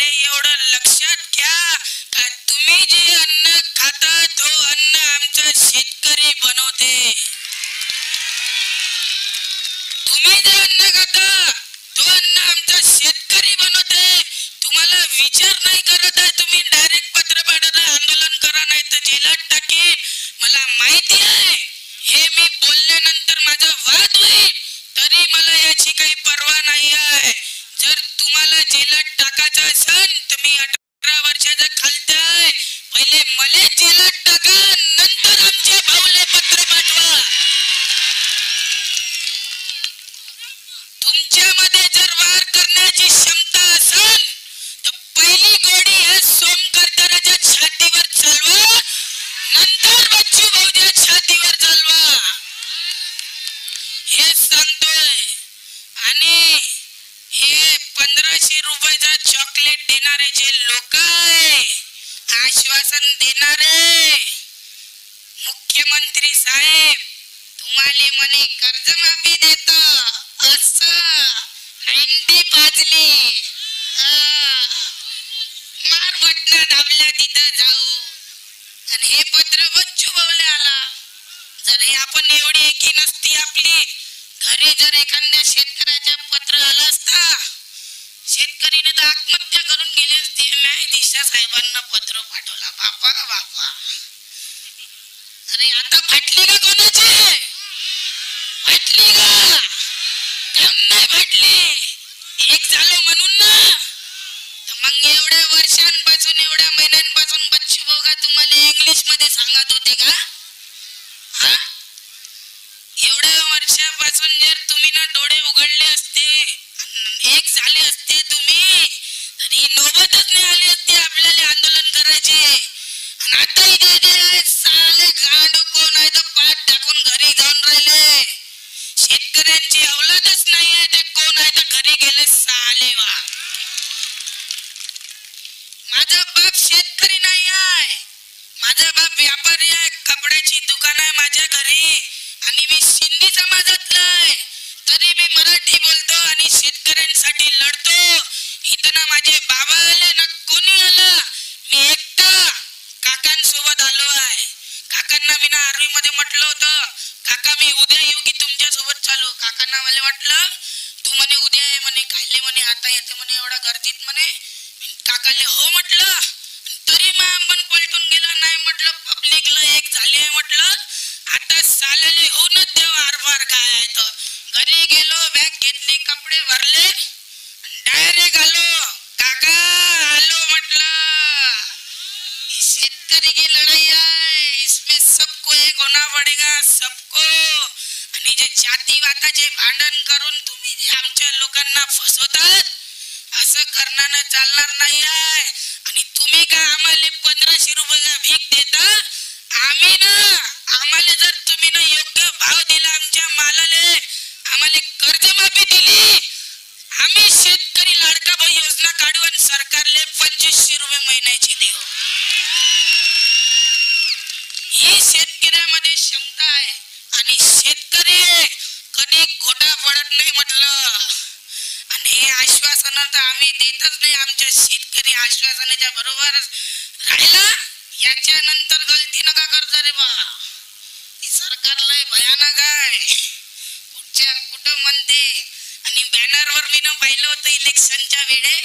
पहिले एवढं लक्षात घ्या का तुम्ही जे अन्न खाता तो अन्न आमचा शेतकरी बनवते. तुम्ही जे अन्न खाता तो अन्न आमचा शेतकरी बनवते. तुम्हाला विचार नाही करत आहे, तुम्ही डायरेक्ट पत्र पाठवता आंदोलन करा नाही तर जेलात टाकीन. मला माहिती आहे हे मी बोलल्यानंतर माझा वाद होईल, तरी मला याची काही पर्वा नाही आहे. जर तुम्हाला जेलात टाकायचं असेल तर मी 18 वर्षाचा खालता आहे, पहिले मला जेलात टाका, नंतर आमच्या भाऊले पत्र पाठवा. तुमच्यामध्ये जर वार करण्याची क्षमता असेल तर पहिली गोडी ह्या सोमकर्ताराच्या छातीवर चालवा, नंतर बच्चू भाऊच्या छातीवर चालवा. हे सांगतोय. आणि हे 1500 रुपयाचा चॉकलेट देणारे जे लोक आहे, आश्वासन देणारे मुख्यमंत्री साहेब, तुम्हाला म्हणे कर्जमाफी देतो असं अंडी पाजली, मार बटना दाबल्या तिथं जाऊ. आणि हे पत्र बच्चू भाऊले आला. जर हे आपण एवढी एकी नसती आपली, घरी जर एखाद्या शेतकऱ्याच्या पत्र आलं असता, शेतकरीने तर आत्महत्या करून गेली असती. न्यायाधीश साहेबांना पत्र पाठवला, बापा बापा. अरे आता फाटली का कोणाची? फाटली का? काम नाही फाटली. एक झालो म्हणून ना. मग एवढ्या वर्षांपासून एवढ्या महिन्यांपासून बच्चू भाऊ का तुम्हाला इंग्लिश मध्ये सांगत होते का? एवढ्या वर्षापासून जर तुम्ही ना डोळे उघडले असते, एक झाले असते तुम्ही, तर ही नोबतच नाही आली असती आपल्याला आंदोलन करायचे. आणि आता इथे साले गांड कोण आहे तर पाठ टाकून घरी जाऊन राहिले. शेतकऱ्यांची अवलादच नाहीये, ते कोण आहे तर घरी गेले साले. वा, माझा बाप शेतकरी नाही आहे, माझा बाप व्यापारी आहे. कपड्याची दुकान आहे माझ्या घरी आणि मी सिंधी समाजातला आहे, तरी मी मराठी बोलतो आणि शेतकऱ्यांसाठी लढतो. इथं ना माझे बाबा आले ना कोणी आलं, मी एकटा काकांसोबत आलो आहे. काकांना मी ना आर्मी मध्ये म्हटलं होतं, काका मी उद्या येऊ की तुमच्या सोबत चालू. काकांना मला वाटलं तू म्हणे उद्या आहे म्हणे, खायले म्हणे आता येते म्हणे एवढा गर्दीत म्हणे. काकाले हो म्हटलं, तरी आपण पलटून गेला. नाही म्हटलं पब्लिकला एक झाली आहे म्हटलं, आता सालेले होऊनच देव आरपार काय आहे. तर घरी गेलो, बॅग घेतली, कपडे भरले, डायरेक्ट आलो. काका आलो म्हटलं, शेतकरी की लढाई आहे, इसमें सबको एक होना पडेगा, सबको. आणि जे जाती वाताचे भांडण करून तुम्ही जे आमच्या लोकांना फसवतात, असं करण्यानं चालणार नाही आहे. आणि तुम्ही का आम्हाला 1500 रुपयाचा भीक देता? आम्ही ना, आम्हाला जर तुम्ही ना योग्य भाव दिला आमच्या मालाले, आम्हाला कर्जमाफी दिली, आम्ही शेतकरी लाडका भाऊ योजना काढू आणि सरकारले 2500 रुपये महिन्याची देऊ. ही शेतकऱ्यामध्ये क्षमता आहे आणि शेतकरी कधी खोटा पडत नाही म्हटलं. आणि हे आश्वासन तर आम्ही देतच नाही. आमच्या शेतकरी आश्वासनाच्या बरोबर राहिला, याच्यानंतर गलती नका करता रे बा. सरकारला भयानक आहे, कुठं म्हणते. आणि बॅनरवर मी न पाहिलं होतं इलेक्शनच्या वेळे,